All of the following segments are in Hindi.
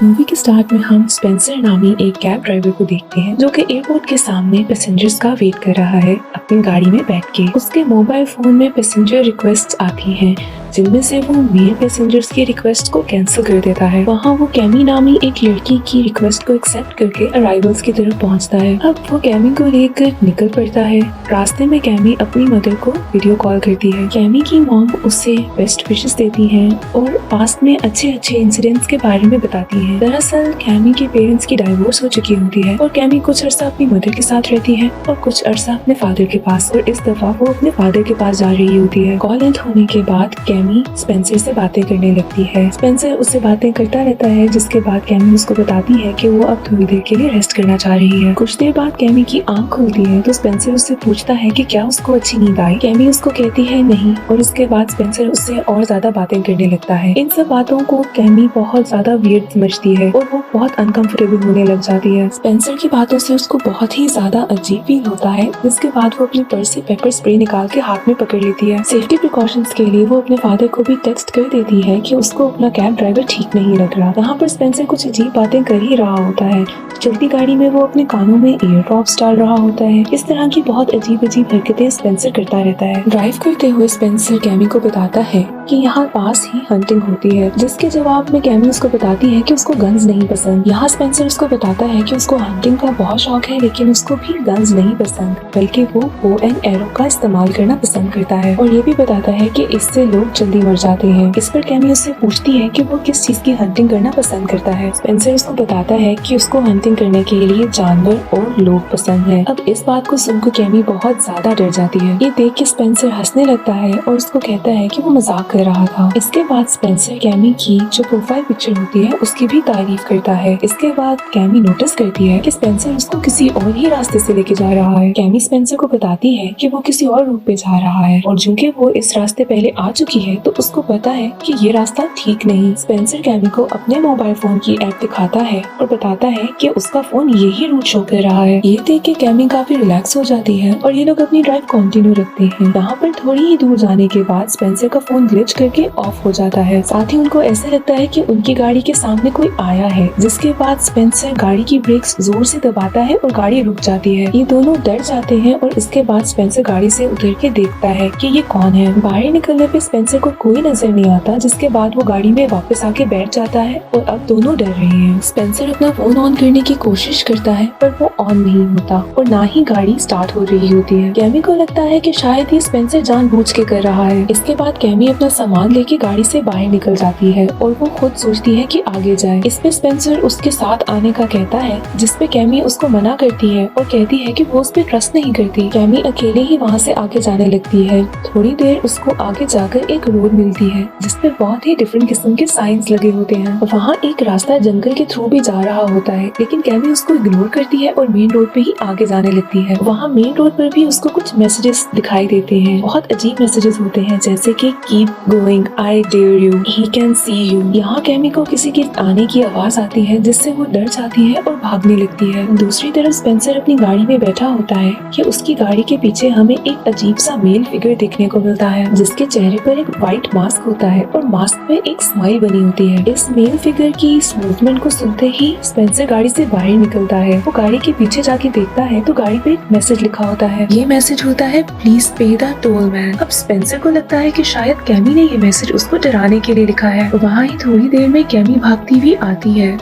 मूवी के स्टार्ट में हम स्पेंसर नामी एक कैब ड्राइवर को देखते हैं जो कि एयरपोर्ट के सामने पैसेंजर्स का वेट कर रहा है अपनी गाड़ी में बैठ के। उसके मोबाइल फोन में पैसेंजर रिक्वेस्ट आती हैं जिनमें से वो मेल पैसेंजर्स की रिक्वेस्ट को कैंसिल कर देता है। वहाँ वो कैमी नामी एक लड़की की रिक्वेस्ट को एक्सेप्ट करके अराइवल्स की तरफ पहुँचता है। अब वो कैमी को लेकर निकल पड़ता है। रास्ते में कैमी अपनी मदर को वीडियो कॉल करती है। कैमी की मॉम उसे बेस्ट विशेस देती हैं और पास्ट में अच्छे इंसिडेंट्स के बारे में बताती हैं। दरअसल कैमी के पेरेंट्स की डाइवोर्स हो चुकी होती है और कैमी कुछ अरसा अपनी मदर के साथ रहती है और कुछ अरसा अपने फादर के पास, और इस दफा वो अपने फादर के पास जा रही होती है। कॉल एंड होने के बाद कैमी स्पेंसर से बातें करने लगती है। स्पेंसर उससे बातें करता रहता है, जिसके बाद कैमी उसको बताती है कि वो अब थोड़ी देर के लिए रेस्ट करना चाह रही है। कुछ देर बाद कैमी की आंख खुलती है तो स्पेंसर उससे पूछता है कि क्या उसको अच्छी नींद आई। कैमी उसको कहती है नहीं, और इसके बाद स्पेंसर उससे और ज्यादा बातें करने लगता है। इन सब बातों को कैमी बहुत ज्यादा वियर्ड समझती है और वो बहुत अनकंफर्टेबल होने लग जाती है। स्पेंसर की बातों से उसको बहुत ही ज्यादा अजीब फील होता है। जिसके बाद वो अपने पर्स से पेपर स्प्रे निकाल के हाथ में पकड़ लेती है। सेफ्टी प्रिकॉशंस के लिए वो अपने फादर को भी टेक्स्ट कर देती है कि उसको अपना कैब ड्राइवर ठीक नहीं लग रहा। यहाँ पर स्पेंसर कुछ अजीब बातें कर ही रहा होता है। चलती गाड़ी में वो अपने कानों में ईयर ड्रॉप्स डाल रहा होता है। इस तरह की बहुत अजीब हरकतें स्पेंसर करता रहता है। ड्राइव करते हुए स्पेंसर कैमी को बताता है कि यहाँ पास ही हंटिंग होती है, जिसके जवाब में कैमी उसको बताती है कि उसको गन्स नहीं पसंद। यहाँ स्पेंसर उसको बताता है कि उसको हंटिंग का बहुत शौक है, लेकिन उसको भी गन्स नहीं पसंद, बल्कि वो बो एंड एरो का इस्तेमाल करना पसंद करता है। और ये भी बताता है कि इससे लोग जल्दी मर जाते हैं। इस पर कैमी उससे पूछती है कि वो किस चीज की हंटिंग करना पसंद करता है। स्पेंसर उसको बताता है कि उसको हंटिंग करने के लिए जानवर और लोग पसंद है। अब इस बात को सुनकर कैमी बहुत ज्यादा डर जाती है। ये देख के स्पेंसर हंसने लगता है और उसको कहता है कि वो मजाक कर रहा था। इसके बाद स्पेंसर कैमी की जो प्रोफाइल पिक्चर होती है उसकी भी तारीफ करता है। इसके बाद कैमी नोटिस करती है कि स्पेंसर उसको किसी और ही रास्ते से लेके जा रहा है। कैमी स्पेंसर को बताती है कि वो किसी और रूट पे जा रहा है, और चूंकि वो इस रास्ते पहले आ चुकी है तो उसको पता है कि ये रास्ता ठीक नहीं। स्पेंसर कैमी को अपने मोबाइल फोन की ऐप दिखाता है और बताता है कि उसका फोन यही रूट शो कर रहा है। ये देख के कैमी काफी रिलैक्स हो जाती है और ये लोग अपनी ड्राइव कंटिन्यू रखते हैं। यहाँ पर थोड़ी ही दूर जाने के बाद स्पेंसर का फोन ग्लिच करके ऑफ हो जाता है। साथ ही उनको ऐसा लगता है कि उनकी गाड़ी के सामने कोई आया है, जिसके बाद स्पेंसर गाड़ी की ब्रेक्स जोर से दबाता है और गाड़ी रुक जाती है। ये दोनों डर जाते हैं और इसके बाद स्पेंसर गाड़ी से उतर के देखता है कि ये कौन है। बाहर निकलने पे स्पेंसर को कोई नजर नहीं आता, जिसके बाद वो गाड़ी में वापस आके बैठ जाता है और अब दोनों डर रहे हैं। स्पेंसर अपना फोन ऑन करने की कोशिश करता है पर वो ऑन नहीं होता और ना ही गाड़ी स्टार्ट हो रही होती है। कैमी को लगता है कि शायद ये स्पेंसर जानबूझ के कर रहा है। इसके बाद कैमी अपना सामान लेके गाड़ी से बाहर निकल जाती है और वो खुद सोचती है कि आगे जाए। इस पे स्पेंसर उसके साथ आने का कहता है, जिसपे कैमी उसको मना करती है और कहती है कि वो उस पे ट्रस्ट नहीं करती। कैमी अकेले ही वहाँ से आगे जाने लगती है। थोड़ी देर उसको आगे जाकर एक रोड मिलती है जिसपे बहुत ही डिफरेंट किस्म के साइंस लगे होते हैं। वहाँ एक रास्ता जंगल के थ्रू भी जा रहा होता है, लेकिन कैमी उसको इग्नोर करती है और मेन रोड पे ही आगे जाने लगती है। वहाँ मेन रोड पर भी उसको कुछ मैसेजेस दिखाई देते हैं। बहुत अजीब मैसेजेस होते हैं, जैसे कि keep going, I dare you, he can see you. यहाँ कैमी को किसी के आने की आवाज आती है, जिससे वो डर जाती है और भागने लगती है। दूसरी तरफ स्पेंसर अपनी गाड़ी में बैठा होता है कि उसकी गाड़ी के पीछे हमें एक अजीब सा मेल फिगर देखने को मिलता है, जिसके चेहरे पर एक व्हाइट मास्क होता है और मास्क पे एक स्माइल बनी होती है। इस मेल फिगर की इस मूवमेंट को सुनते ही स्पेंसर गाड़ी से बाहर निकलता है। वो गाड़ी के पीछे जाके देखता है तो गाड़ी पे एक मैसेज लिखा होता है। ये मैसेज होता है, please pay the toll man. अब स्पेंसर को लगता है कि शायद कैमी ने ये मैसेज उसको डराने के लिए लिखा है। वहाँ ही थोड़ी देर में कैमी भागती हुई आती है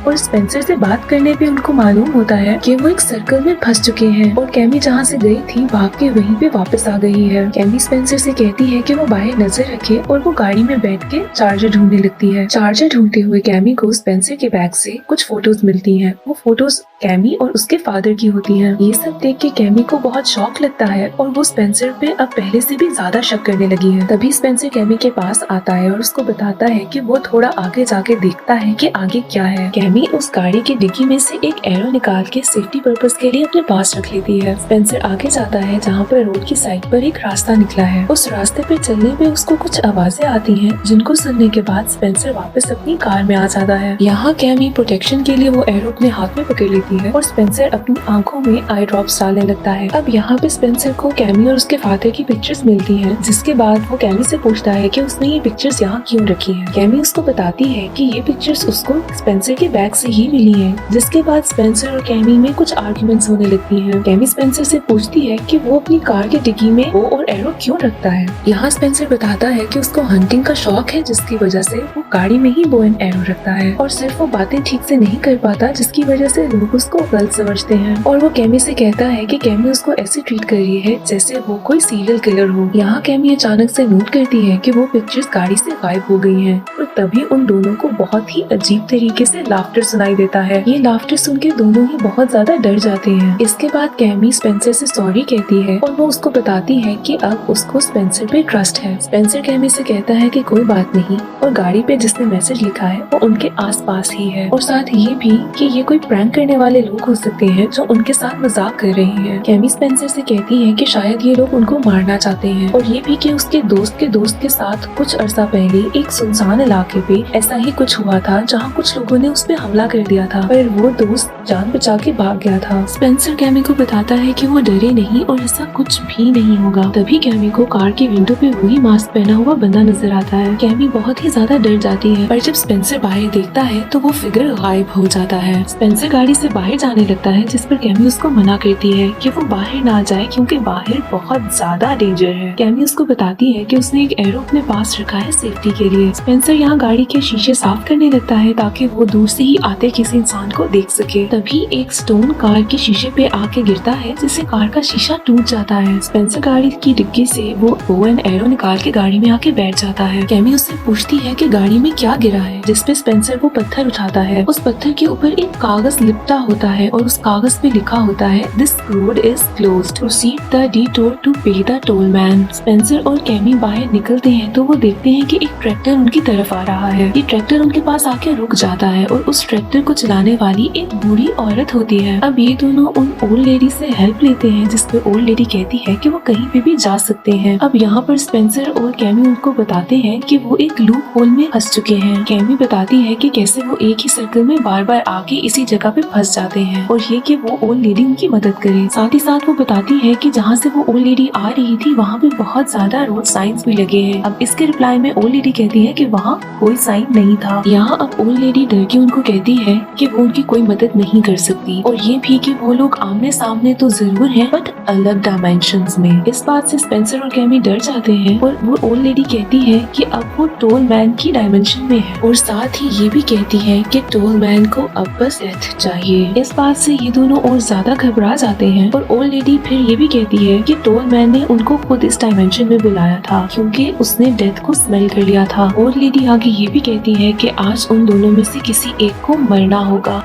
और स्पेंसर से बात करने पे उनको मालूम होता है कि वो एक सर्कल में फंस चुके हैं और कैमी जहाँ से गई थी भाग के वहीं पे वापस आ गई है। कैमी स्पेंसर से कहती है कि वो बाहर नजर रखे और वो गाड़ी में बैठ के चार्जर ढूंढने लगती है। चार्जर ढूंढते हुए कैमी को स्पेंसर के बैग से कुछ फोटोज मिलती हैं। वो फोटोज कैमी और उसके फादर की होती हैं। ये सब देख के कैमी को बहुत शौक लगता है और वो स्पेंसर पे अब पहले से भी ज्यादा शक करने लगी है। तभी स्पेंसर कैमी के पास आता है और उसको बताता है कि वो थोड़ा आगे जाके देखता है कि आगे क्या है। कैमी उस गाड़ी की डिग्गी में से एक एरो निकाल के सेफ्टी पर्पस के लिए अपने पास रख लेती है। स्पेंसर आगे जाता है जहाँ पर रोड की साइड पर एक रास्ता निकला है। उस रास्ते पे चलने में उसको कुछ आवाजें आती हैं, जिनको सुनने के बाद स्पेंसर वापस अपनी कार में आ जाता है। यहाँ कैमी प्रोटेक्शन के लिए वो एरो अपने हाथ में पकड़ लेती करती है और स्पेंसर अपनी आंखों में आई ड्रॉप्स डालने लगता है। अब यहाँ पे स्पेंसर को कैमी और उसके फादर की पिक्चर्स मिलती हैं, जिसके बाद वो कैमी से पूछता है कि उसने ये पिक्चर्स यहाँ क्यों रखी हैं। कैमी उसको बताती है कि ये पिक्चर्स उसको स्पेंसर के बैग से ही मिली हैं। जिसके बाद स्पेंसर और कैमी में कुछ आर्ग्यूमेंट्स होने लगती हैं। कैमी स्पेंसर से पूछती है कि वो अपनी कार की डिग्गी में बो और एरो क्यों रखता है। यहाँ स्पेंसर बताता है कि उसको हंटिंग का शौक है, जिसकी वजह से वो गाड़ी में ही बो एंड एरो रखता है और सिर्फ वो बातें ठीक से नहीं कर पाता, जिसकी वजह से लोग उसको गलत समझते हैं। और वो कैमी से कहता है कि कैमी उसको ऐसे ट्रीट कर रही है जैसे वो कोई सीरियल किलर हो। यहाँ कैमी अचानक से नोट करती है कि वो पिक्चर्स गाड़ी से गायब हो गई हैं और तभी उन दोनों को बहुत ही अजीब तरीके से लाफ्टर सुनाई देता है। ये लाफ्टर सुन के दोनों ही बहुत ज्यादा डर जाते हैं। इसके बाद कैमी स्पेंसर से सॉरी कहती है और वो उसको बताती है कि अब उसको स्पेंसर पे ट्रस्ट है। स्पेंसर कैमी से कहता है कि कोई बात नहीं और गाड़ी पे जिसने मैसेज लिखा है वो उनके आसपास ही है और साथ ये भी कि ये कोई प्रैंक करने वाले लोग हो सकते हैं जो उनके साथ मजाक कर रहे हैं। कैमी स्पेंसर से कहती है कि शायद ये लोग उनको मारना चाहते हैं और ये भी कि उसके दोस्त के साथ कुछ अरसा पहले एक सुनसान इलाके पे ऐसा ही कुछ हुआ था, जहाँ कुछ लोगों ने उस पे हमला कर दिया था, पर वो दोस्त जान बचा के भाग गया था। स्पेंसर कैमी को बताता है कि वो डरे नहीं और ऐसा कुछ भी नहीं होगा। तभी कैमी को कार की विंडो पे वही मास्क पहना हुआ बंदा नजर आता है। कैमी बहुत ही ज्यादा डर जाती है, पर जब स्पेंसर बाहर देखता है तो वो फिगर गायब हो जाता है। स्पेंसर गाड़ी से बाहर जाने लगता है, जिस पर कैमी उसको मना करती है कि वो बाहर ना जाए क्योंकि बाहर बहुत ज्यादा डेंजर है। कैमी उसको बताती है कि उसने एक एरो अपने पास रखा है सेफ्टी के लिए। स्पेंसर यहाँ गाड़ी के शीशे साफ करने लगता है ताकि वो दूर से ही आते किसी इंसान को देख सके। तभी एक स्टोन कार के शीशे पे आके गिरता है, जिससे कार का शीशा टूट जाता है। स्पेंसर गाड़ी की डिग्गी से वो बो एंड एरो निकाल के गाड़ी में आके बैठ जाता है। कैमी उससे पूछती है कि गाड़ी में क्या गिरा है, जिसपे स्पेंसर वो पत्थर उठाता है। उस पत्थर के ऊपर एक कागज लिपटा होता है और उस कागज पे लिखा होता है this road is closed, proceed the detour to pay the toll man. Spencer और कैमी बाहर निकलते हैं तो वो देखते हैं कि एक ट्रैक्टर उनकी तरफ आ रहा है। ये ट्रैक्टर उनके पास आके रुक जाता है और उस ट्रैक्टर को चलाने वाली एक बूढ़ी औरत होती है। अब ये दोनों उन ओल्ड लेडी से हेल्प लेते हैं, जिसपे ओल्ड लेडी कहती है कि वो कहीं पे भी जा सकते हैं। अब यहाँ पर स्पेंसर और कैमी उनको बताते हैं कि वो एक लूप होल में फंस चुके हैं। कैमी बताती है कि कैसे वो एक ही सर्कल में बार बार आके इसी जगह पे फंस जाते हैं और ये कि वो ओल्ड लेडी उनकी मदद करे। साथ ही साथ वो बताती है कि जहाँ से वो ओल्ड लेडी आ रही थी वहाँ पे बहुत ज्यादा रोड साइंस भी लगे हैं। अब इसके रिप्लाई में ओल्ड लेडी कहती है कि वहाँ कोई साइन नहीं था। यहाँ अब ओल्ड लेडी डर के उनको कहती है कि वो उनकी कोई मदद नहीं कर सकती और ये भी कि वो लोग आमने सामने तो जरूर हैं बट अलग डायमेंशंस में। इस बात से स्पेंसर और कैमी डर जाते हैं और वो ओल्ड लेडी कहती है कि अब वो टोल मैन की डायमेंशन में है और साथ ही ये भी कहती है कि टोल मैन को अब बस डेथ चाहिए। इस बात से ये दोनों और ज्यादा घबरा जाते हैं और ओल्ड लेडी फिर ये भी कहती है कि टोल मैन ने उनको खुद इस डायमेंशन में बुलाया था क्योंकि उसने डेथ को स्मेल कर लिया था। ओल्ड लेडी आगे ये भी कहती है कि आज उन दोनों में से किसी एक को मरना होगा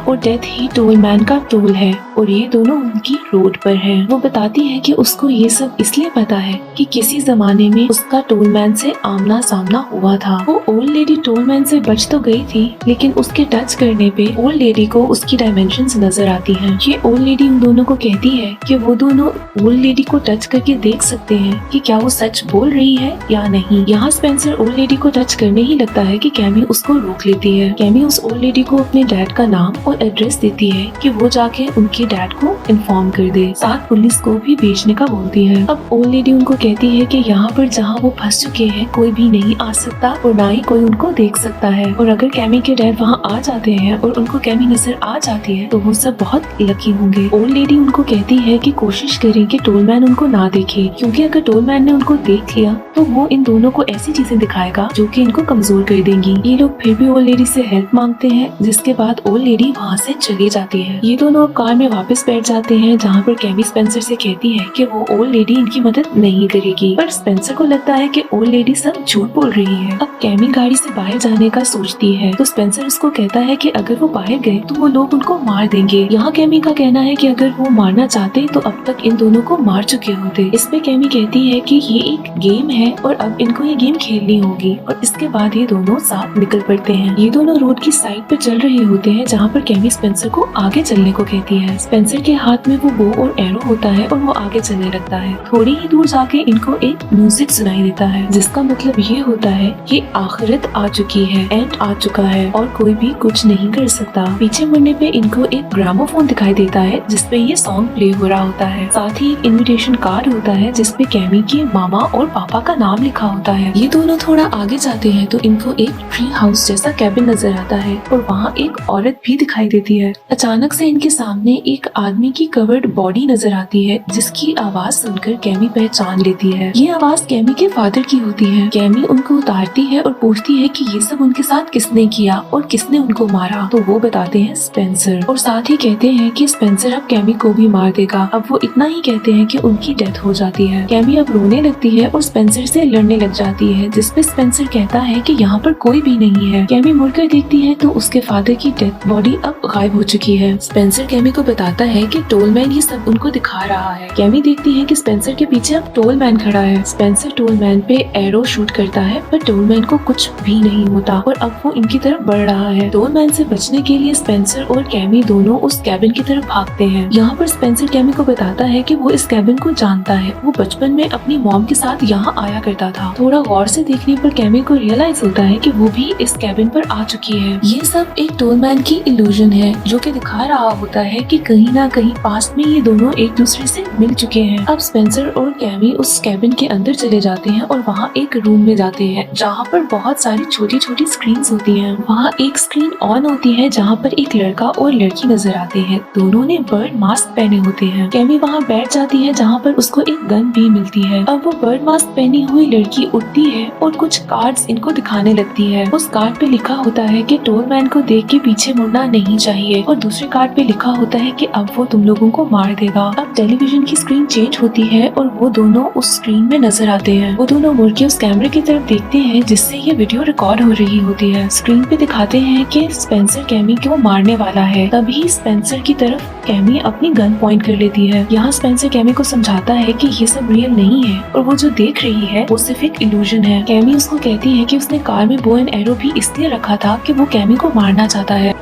और डेथ ही टोल मैन का टोल है और ये दोनों उनकी रोड पर हैं। वो बताती है कि उसको ये सब इसलिए पता है कि किसी जमाने में उसका टोल मैन से आमना सामना हुआ था। वो ओल्ड लेडी टोल मैन से बच तो गई थी, लेकिन उसके टच करने पे ओल्ड लेडी को उसकी डायमेंशंस नजर आती हैं। ये ओल्ड लेडी उन दोनों को कहती है कि वो दोनों ओल्ड लेडी को टच करके देख सकते हैं कि क्या वो सच बोल रही है या नहीं। यहाँ स्पेंसर ओल्ड लेडी को टच करने ही लगता है कि कैमी उसको रोक लेती है। कैमी उस ओल्ड लेडी को अपने डैड का नाम और एड्रेस देती है कि वो जाके उनके डैड को इन्फॉर्म कर दे, साथ पुलिस को भी भेजने का बोलती है। अब ओल्ड लेडी उनको कहती है कि यहाँ पर जहाँ वो फंस चुके हैं कोई भी नहीं आ सकता और ना ही कोई उनको देख सकता है और अगर कैमी के डैड वहाँ आ जाते हैं और उनको कैमी नजर आ जाती है तो वो सब बहुत लकी होंगे। ओल्ड लेडी उनको कहती है कि कोशिश करें कि टोलमैन उनको ना देखे, क्योंकि अगर टोलमैन ने उनको देख लिया तो वो इन दोनों को ऐसी चीजें दिखाएगा जो कि इनको कमजोर कर देंगी। ये लोग फिर भी ओल्ड लेडी से हेल्प मांगते हैं, जिसके बाद ओल्ड लेडी वहाँ से चली जाती है। ये दोनों अब कार में वापस बैठ जाते हैं, जहाँ पर कैमी स्पेंसर से कहती है कि वो ओल्ड लेडी इनकी मदद नहीं करेगी, पर स्पेंसर को लगता है कि ओल्ड लेडी सब झूठ बोल रही है। अब कैमी गाड़ी से बाहर जाने का सोचती है तो स्पेंसर उसको कहता है कि अगर वो बाहर गए तो वो लोग उनको मार देंगे। यहाँ कैमी का कहना है कि अगर वो मारना चाहते तो अब तक इन दोनों को मार चुके होते। इसमें कैमी कहती है कि ये एक गेम है और अब इनको ये गेम खेलनी होगी और इसके बाद ये दोनों साथ निकल पड़ते हैं। ये दोनों रोड की साइड पे चल रहे होते हैं, जहाँ पर कैमी स्पेंसर को आगे चलने को कहती है। स्पेंसर के हाथ में वो बो और एरो होता है और वो आगे चलने लगता है। थोड़ी ही दूर जाके इनको एक म्यूजिक सुनाई देता है, जिसका मतलब ये होता है कि आखिरत आ चुकी है, एंड आ चुका है और कोई भी कुछ नहीं कर सकता। पीछे मुड़ने पे इनको एक ग्रामोफोन दिखाई देता है जिसपे ये सॉन्ग प्ले हो रहा होता है। साथ ही एक इनविटेशन कार्ड होता है जिसपे कैमी के मामा और पापा का नाम लिखा होता है। ये दोनों थोड़ा आगे जाते हैं तो इनको एक ट्री हाउस जैसा कैबिन नजर आता है और वहाँ एक औरत भी दिखाई देती है। अचानक से इनके सामने एक आदमी की कवर्ड बॉडी नजर आती है, जिसकी आवाज सुनकर कैमी पहचान लेती है। ये आवाज कैमी के फादर की होती है। कैमी उनको उतारती है और पूछती है कि ये सब उनके साथ किसने किया और किसने उनको मारा। तो वो बताते हैं स्पेंसर, और साथ ही कहते हैं कि स्पेंसर अब कैमी को भी मार देगा। अब वो इतना ही कहते हैं कि उनकी डेथ हो जाती है। कैमी अब रोने लगती है और स्पेंसर से लड़ने लग जाती है, जिसपे स्पेंसर कहता है कि यहाँ पर कोई भी नहीं है। कैमी मुड़कर देखती है तो उसके फादर की डेथ बॉडी अब गायब हो चुकी है। स्पेंसर कैमी को बताता है कि टोलमैन ये सब उनको दिखा रहा है। कैमी देखती है कि स्पेंसर के पीछे अब टोलमैन खड़ा है। स्पेंसर टोलमैन पे एरो शूट करता है पर टोलमैन को कुछ भी नहीं होता और अब वो इनकी तरफ बढ़ रहा है। टोलमैन से बचने के लिए स्पेंसर और कैमी दोनों उस कैबिन की तरफ भागते हैं। यहाँ पर स्पेंसर कैमी को बताता है कि वो इस कैबिन को जानता है। वो बचपन में अपनी मॉम के साथ यहाँ आया करता था। थोड़ा गौर से देखने पर कैमी को रियलाइज होता है कि वो भी इस कैबिन पर आ चुकी है। ये सब एक टोलमैन की इल्यूजन है जो कि दिखा रहा होता है कि कहीं ना कहीं पास्ट में ये दोनों एक दूसरे से मिल चुके हैं। अब स्पेंसर और कैमी उस कैबिन के अंदर चले जाते हैं और वहाँ एक रूम में जाते हैं जहाँ पर बहुत सारी छोटी छोटी स्क्रीन होती हैं। वहाँ एक स्क्रीन ऑन होती है जहाँ पर एक लड़का और लड़की नजर आते हैं। दोनों ने बर्ड मास्क पहने होते हैं। कैमी वहाँ बैठ जाती है जहाँ पर उसको एक गन भी मिलती है। अब वो बर्ड मास्क पहनी हुई लड़की उठती है और कुछ कार्ड्स इनको दिखाने लगती है। उस कार्ड पे लिखा होता है कि टोलमैन को देख के पीछे मुड़ना नहीं चाहिए, और दूसरे कार्ड पे लिखा होता है कि अब वो तुम लोगों को मार देगा। अब टेलीविजन की स्क्रीन चेंज होती है और वो दोनों उस स्क्रीन में नजर आते हैं। वो दोनों मुड़ के उस कैमरे की तरफ देखते हैं जिससे ये वीडियो रिकॉर्ड हो रही होती है। स्क्रीन पे दिखाते हैं कि स्पेंसर कैमी को मारने वाला है। तभी स्पेंसर की तरफ कैमी अपनी गन पॉइंट कर लेती है। यहाँ स्पेंसर कैमी को समझाता है कि ये सब रियल नहीं है और वो जो देख रही है वो सिर्फ एक इल्यूजन है। कैमी उसको कहती है कि उसने कार में बो एंड एरो भी इसलिए रखा था कि वो कैमी को मारना चाहता है।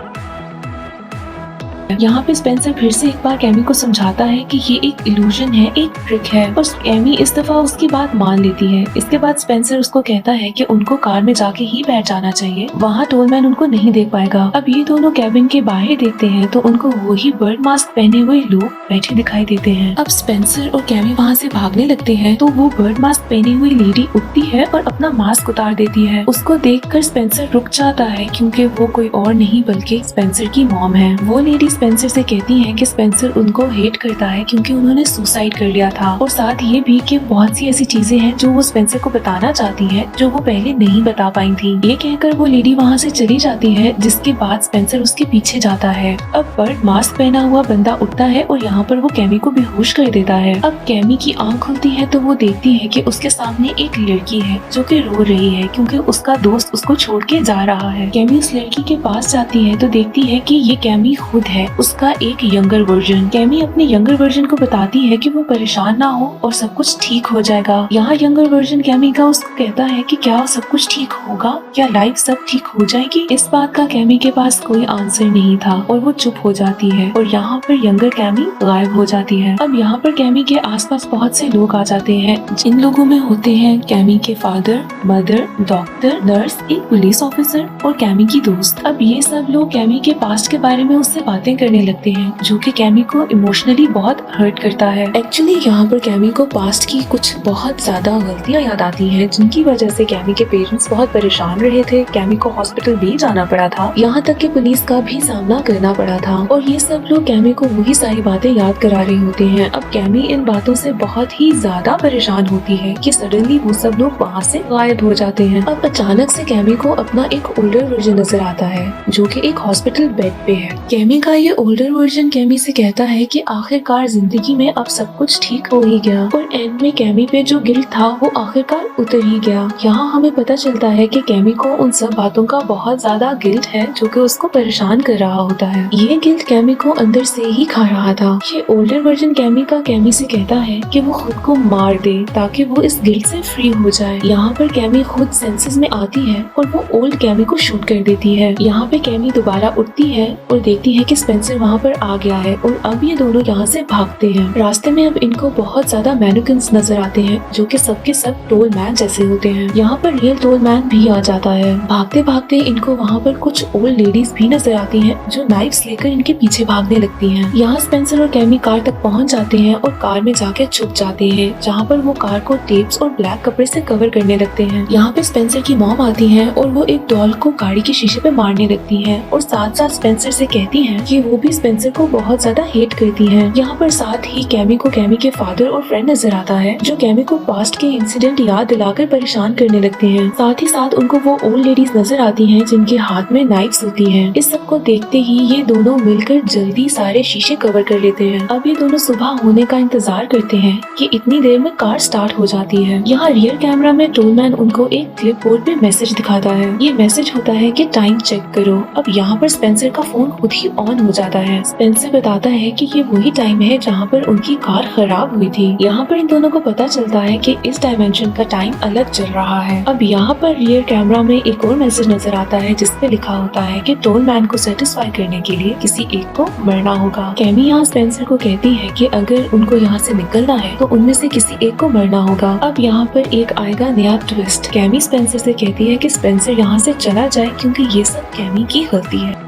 यहाँ पे स्पेंसर फिर से एक बार कैमी को समझाता है कि ये एक इल्यूजन है, एक ट्रिक है, और कैमी इस दफा उसकी बात मान लेती है। इसके बाद स्पेंसर उसको कहता है कि उनको कार में जाके ही बैठ जाना चाहिए, वहाँ टोलमैन उनको नहीं देख पाएगा। अब ये दोनों कैबिन के बाहर देखते हैं तो उनको वही बर्ड मास्क पहने हुए लोग बैठे दिखाई देते हैं। अब स्पेंसर और कैमी वहाँ से भागने लगते हैं तो वो बर्ड मास्क पहनी हुई लेडी उठती है और अपना मास्क उतार देती है। उसको देखकर स्पेंसर रुक जाता है क्योंकि वो कोई और नहीं बल्कि स्पेंसर की मॉम है। वो लेडी स्पेंसर से कहती हैं कि स्पेंसर उनको हेट करता है क्योंकि उन्होंने सुसाइड कर लिया था, और साथ ये भी कि बहुत सी ऐसी चीजें हैं जो वो स्पेंसर को बताना चाहती है जो वो पहले नहीं बता पाई थी। ये कहकर वो लेडी वहाँ से चली जाती है, जिसके बाद स्पेंसर उसके पीछे जाता है। अब बर्ड मास्क पहना हुआ बंदा उठता है और यहाँ पर वो कैमी को बेहोश कर देता है। अब कैमी की आंख खुलती है तो वो देखती है कि उसके सामने एक लड़की है जो कि रो रही है क्योंकि उसका दोस्त उसको छोड़ के जा रहा है। कैमी उस लड़की के पास जाती है तो देखती है कि ये कैमी खुद है, उसका एक यंगर वर्जन। कैमी अपने यंगर वर्जन को बताती है कि वो परेशान ना हो और सब कुछ ठीक हो जाएगा। यहाँ यंगर वर्जन कैमी का उसको कहता है कि क्या सब कुछ ठीक होगा, क्या लाइफ सब ठीक हो जाएगी। इस बात का कैमी के पास कोई आंसर नहीं था और वो चुप हो जाती है और यहाँ पर यंगर कैमी गायब हो जाती है। अब यहाँ पर कैमी के आसपास बहुत से लोग आ जाते हैं। जिन लोगों में होते हैं कैमी के फादर, मदर, डॉक्टर, नर्स, एक पुलिस ऑफिसर और कैमी की दोस्त। अब ये सब लोग कैमी के पास्ट के बारे में उससे बातें करने लगते हैं जो कि कैमी को इमोशनली बहुत हर्ट करता है। एक्चुअली यहाँ पर कैमी को पास्ट की कुछ बहुत ज्यादा गलतियाँ याद आती हैं जिनकी वजह से कैमी के पेरेंट्स बहुत परेशान रहे थे। कैमी को हॉस्पिटल भी जाना पड़ा था, यहाँ तक कि पुलिस का भी सामना करना पड़ा था, और ये सब लोग कैमी को वही सारी बातें याद करा रहे होते हैं। अब कैमी इन बातों से बहुत ही ज्यादा परेशान होती है कि सडनली वो सब लोग वहाँ से गायब हो जाते हैं। अब अचानक से कैमी को अपना एक ओल्डर वर्जन नजर आता है जो कि एक हॉस्पिटल बेड पे है। कैमी का ये ओल्डर वर्जन कैमी से कहता है कि आखिरकार जिंदगी में अब सब कुछ ठीक हो ही गया, और एंड में कैमी पे जो गिल्ट था वो आखिरकार उतर ही गया। यहाँ हमें पता चलता है कि कैमी को उन सब बातों का बहुत ज्यादा गिल्ट है जो कि उसको परेशान कर रहा होता है। ये गिल्ट कैमी को अंदर से ही खा रहा था। ये ओल्डर वर्जन कैमी का कैमी से कहता है कि वो खुद को मार दे ताकि वो इस गिल्ट से फ्री हो जाए। यहाँ पर कैमी खुद सेंसेस में आती है और वो ओल्ड कैमी को शूट कर देती है। यहाँ पे कैमी दोबारा उठती है और देखती है कि स्पेंसर वहाँ पर आ गया है और अब ये दोनों यहाँ से भागते हैं। रास्ते में अब इनको बहुत ज्यादा मैनिक्विन्स नजर आते हैं जो कि सबके सब टोल मैन जैसे होते हैं। यहाँ पर रियल टोल मैन भी आ जाता है। भागते भागते इनको वहाँ पर कुछ ओल्ड लेडीज भी नजर आती हैं जो नाइफ्स लेकर इनके पीछे भागने लगती हैं। यहाँ स्पेंसर और कैमी कार तक पहुँच जाते हैं और कार में जाके छुप जाते हैं, जहाँ पर वो कार को टेप्स और ब्लैक कपड़े से कवर करने लगते हैं। यहाँ पे स्पेंसर की मॉम आती है और वो एक डॉल को गाड़ी के शीशे पे मारने लगती है और साथ साथ स्पेंसर से कहती है कि वो भी स्पेंसर को बहुत ज्यादा हेट करती है। यहाँ पर साथ ही कैमी को कैमी के फादर और फ्रेंड नजर आता है जो कैमी को पास्ट के इंसिडेंट याद दिलाकर परेशान करने लगते हैं। साथ ही साथ उनको वो ओल्ड लेडीज नजर आती हैं जिनके हाथ में नाइफ्स होती हैं। इस सब को देखते ही ये दोनों मिलकर जल्दी सारे शीशे कवर कर लेते हैं। अब ये दोनों सुबह होने का इंतजार करते हैं कि इतनी देर में कार स्टार्ट हो जाती है। यहाँ रियर कैमरा में टोलमैन उनको एक क्लिप बोर्ड पे मैसेज दिखाता है। ये मैसेज होता है कि टाइम चेक करो। अब यहाँ पर स्पेंसर का फोन खुद ही ऑन हो जाता है। स्पेंसर बताता है कि ये वही टाइम है जहाँ पर उनकी कार खराब हुई थी। यहाँ पर इन दोनों को पता चलता है कि इस डायमेंशन का टाइम अलग चल रहा है। अब यहाँ पर रियर कैमरा में एक और मैसेज नजर आता है जिसपे लिखा होता है कि टोलमैन को सेटिस्फाई करने के लिए किसी एक को मरना होगा। कैमी यहाँ स्पेंसर को कहती है कि अगर उनको यहाँ से निकलना है तो उनमें से किसी एक को मरना होगा। अब यहाँ पर एक आएगा नया ट्विस्ट। कैमी स्पेंसर से कहती है कि स्पेंसर यहाँ से चला जाए क्योंकि ये सब कैमी की गलती है।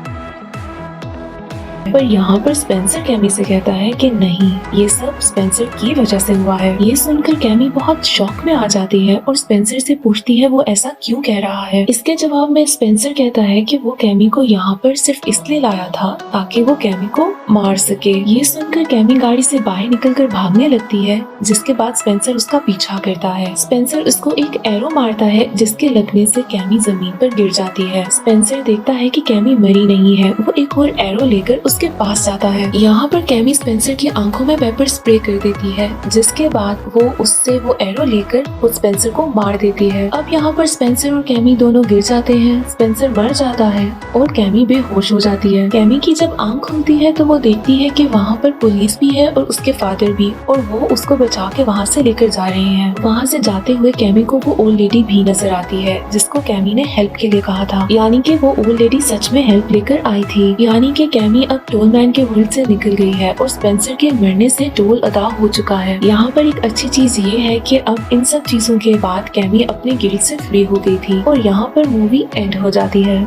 पर यहाँ पर स्पेंसर कैमी से कहता है कि नहीं, ये सब स्पेंसर की वजह से हुआ है। ये सुनकर कैमी बहुत शॉक में आ जाती है और स्पेंसर से पूछती है वो ऐसा क्यों कह रहा है। इसके जवाब में स्पेंसर कहता है कि वो कैमी को यहाँ पर सिर्फ इसलिए लाया था ताकि वो कैमी को मार सके। ये सुनकर कैमी गाड़ी से बाहर निकलकर भागने लगती है, जिसके बाद स्पेंसर उसका पीछा करता है। स्पेंसर उसको एक एरो मारता है जिसके लगने से कैमी जमीन पर गिर जाती है। स्पेंसर देखता है कि कैमी मरी नहीं है। वो एक और एरो लेकर उसके पास जाता है। यहाँ पर कैमी स्पेंसर की आंखों में पेपर स्प्रे कर देती है, जिसके बाद वो उससे वो एरो लेकर उस स्पेंसर को मार देती है। अब यहाँ पर स्पेंसर और कैमी दोनों गिर जाते हैं। स्पेंसर मर जाता है और कैमी बेहोश हो जाती है। कैमी की जब आंख खुलती है तो वो देखती है कि वहाँ पर पुलिस भी है और उसके फादर भी, और वो उसको बचा के वहाँ से लेकर जा रहे हैं। वहाँ से जाते हुए कैमी को वो ओल्ड लेडी भी नजर आती है जिसको कैमी ने हेल्प के लिए कहा था, यानी कि वो ओल्ड लेडी सच में हेल्प लेकर आई थी। यानी कि कैमी अब टोलमैन के वर्ल्ड से निकल गई है और स्पेंसर के मरने से टोल अदा हो चुका है। यहाँ पर एक अच्छी चीज ये है कि अब इन सब चीजों के बाद कैमी अपने गिल्ट से फ्री हो गई थी और यहाँ पर मूवी एंड हो जाती है।